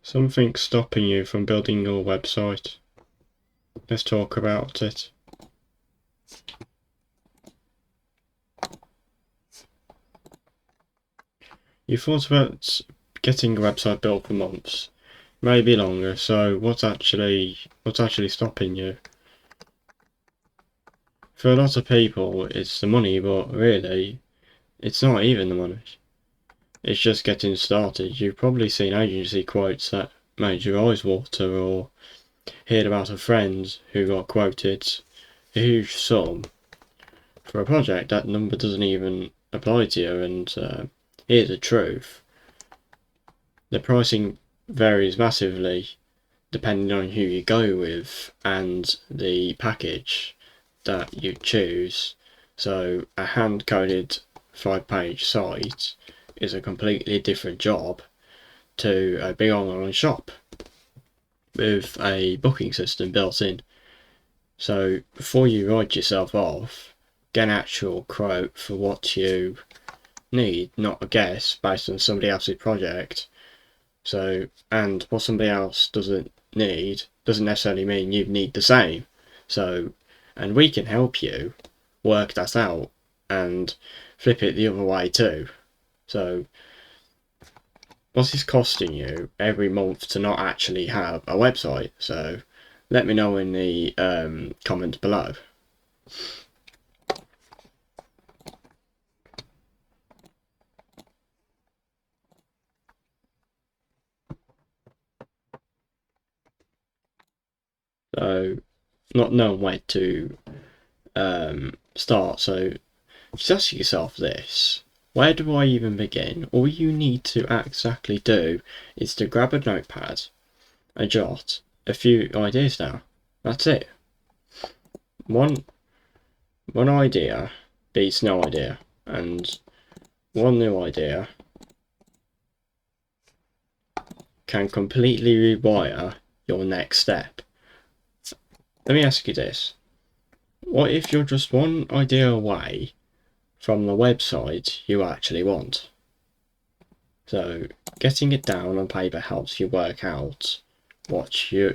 Something's stopping you from building your website. Let's talk about it. You thought about getting a website built for months, maybe longer, so what's actually stopping you? For a lot of people, it's the money, but really, it's not even the money. It's just getting started. You've probably seen agency quotes that made your eyes water, or heard about a friend who got quoted a huge sum for a project that number doesn't even apply to you. And here's the truth: the pricing varies massively depending on who you go with and the package that you choose. So a hand-coded 5-page site is a completely different job to a big online shop with a booking system built in. So before you write yourself off, get an actual quote for what you need, not a guess based on somebody else's project. So, and what somebody else doesn't need doesn't necessarily mean you need the same. So, and we can help you work that out and flip it the other way too. So, what's this costing you every month to not actually have a website? So, let me know in the comments below. So, not knowing where to start. So, just ask yourself this: where do I even begin? All you need to exactly do is to grab a notepad and jot a few ideas down. That's it. One idea beats no idea, and one new idea can completely rewire your next step. Let me ask you this: what if you're just one idea away from the website you actually want? So getting it down on paper helps you work out what you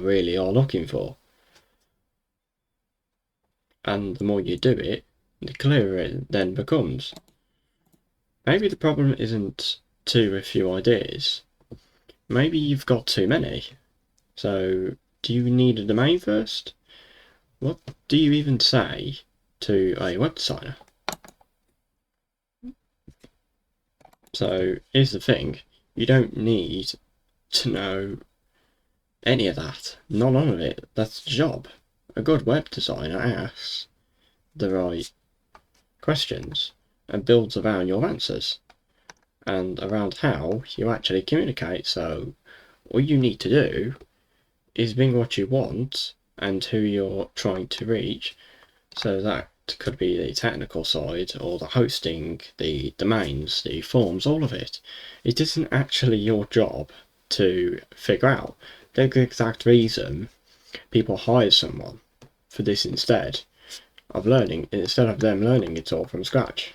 really are looking for. And the more you do it, the clearer it then becomes. Maybe the problem isn't too few ideas. Maybe you've got too many. So do you need a domain first? What do you even say to a web designer? So here's the thing: you don't need to know any of that. None of it. That's the job. A good web designer asks the right questions and builds around your answers and around how you actually communicate. So all you need to do is bring what you want and who you're trying to reach. So that could be the technical side or the hosting, the domains, the forms, all of it. It isn't actually your job to figure out. The exact reason people hire someone for this instead of them learning it all from scratch.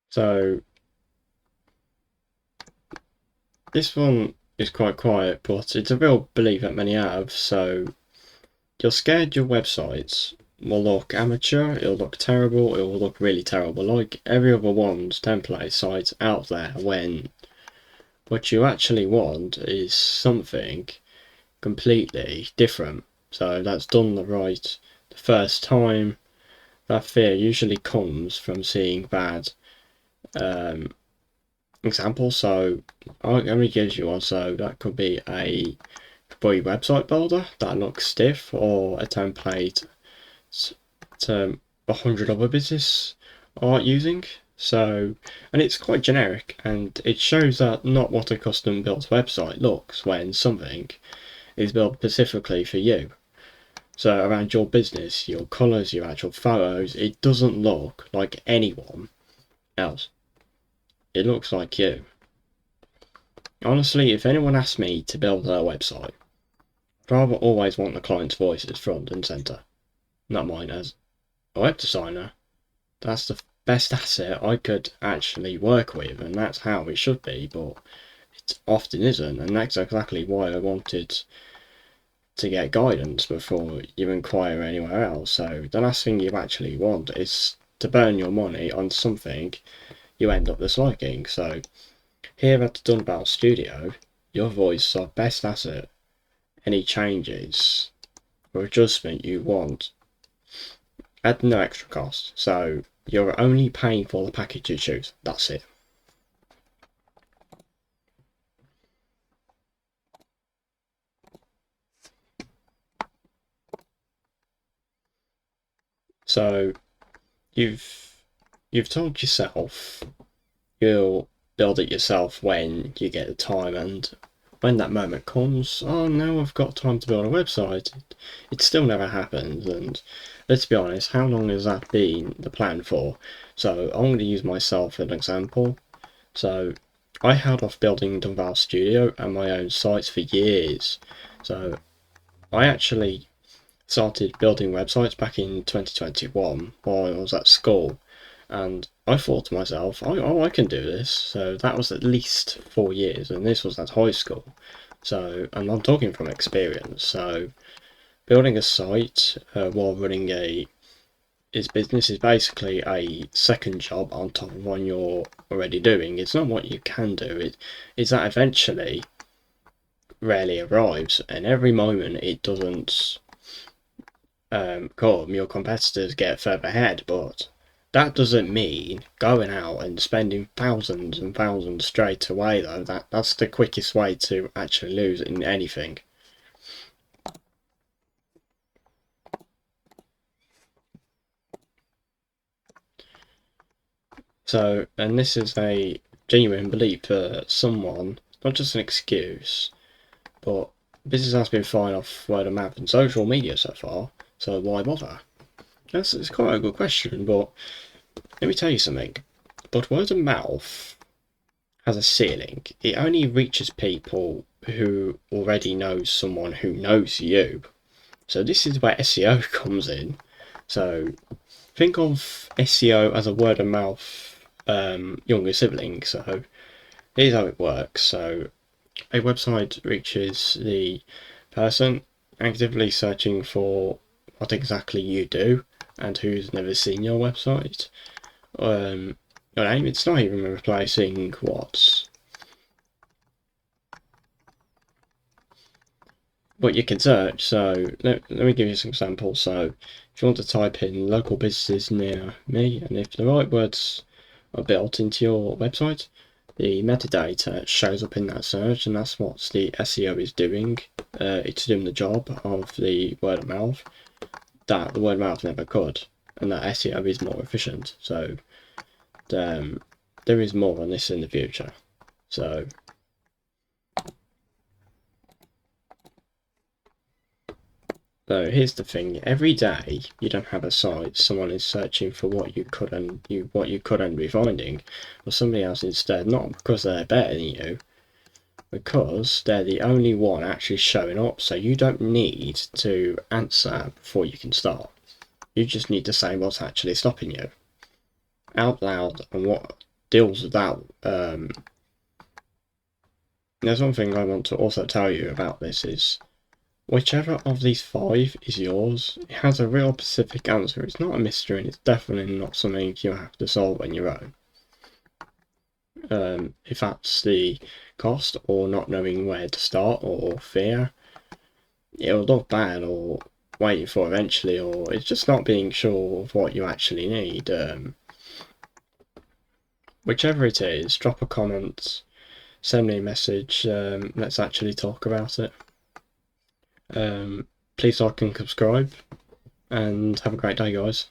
So this one is quite quiet, but it's a real belief that many have. So you're scared your websites will look amateur, it'll look terrible, it will look really terrible, like every other one's template site out there, when what you actually want is something completely different. So that's done the right the first time. That fear usually comes from seeing bad examples. So I'm going to give you one. So that could be a website builder that looks stiff, or a template to 100 other business are using. So, and it's quite generic, and it shows that not what a custom built website looks when something is built specifically for you. So around your business, your colours, your actual photos, it doesn't look like anyone else. It looks like you. Honestly, if anyone asked me to build their website rather always want the client's voices front and centre, not mine. As a web designer, that's the best asset I could actually work with, and that's how it should be, but it often isn't, and that's exactly why I wanted to get guidance before you inquire anywhere else. So the last thing you actually want is to burn your money on something you end up disliking. So here at the Dunval Studio, your voice is our best asset. Any changes or adjustment you want at no extra cost. So you're only paying for the package you choose. That's it. So you've told yourself you'll build it yourself when you get the time, and when that moment comes, oh, now I've got time to build a website, it still never happens. And let's be honest, how long has that been the plan for? So I'm going to use myself as an example. So I held off building Dunval Studio and my own sites for years. So I actually started building websites back in 2021 while I was at school, and I thought to myself, I can do this. So that was at least 4 years, and this was at high school. So, and I'm talking from experience. So building a site while running business is basically a second job on top of one you're already doing. It's not what you can do, it's that eventually rarely arrives, and every moment it doesn't come, your competitors get further ahead, but that doesn't mean going out and spending thousands and thousands straight away, though. That's the quickest way to actually lose in anything. So, and this is a genuine belief for someone, not just an excuse, but business has been fine off word of mouth and social media so far, so why bother? It's quite a good question, but let me tell you something. But word of mouth has a ceiling. It only reaches people who already know someone who knows you. So this is where SEO comes in. So think of SEO as a word of mouth younger sibling. So here's how it works. So a website reaches the person actively searching for what exactly you do and who's never seen your website. It's not even replacing what you can search. So let me give you some examples. So if you want to type in local businesses near me, and if the right words are built into your website, the metadata shows up in that search, and that's what the SEO is doing. It's doing the job of the word of mouth that the word of mouth never could, and that SEO is more efficient. So there is more on this in the future. So here's the thing: every day you don't have a site, someone is searching for what you couldn't be finding, or somebody else instead. Not because they're better than you, because they're the only one actually showing up. So you don't need to answer before you can start. You just need to say what's actually stopping you out loud, and what deals with that. There's one thing I want to also tell you about this is, whichever of these 5 is yours, it has a real specific answer. It's not a mystery, and it's definitely not something you have to solve on your own. If that's the cost, or not knowing where to start, or fear, it'll look bad, or waiting for eventually, or it's just not being sure of what you actually need. Whichever it is, drop a comment, send me a message, let's actually talk about it. Please like and subscribe, and have a great day, guys.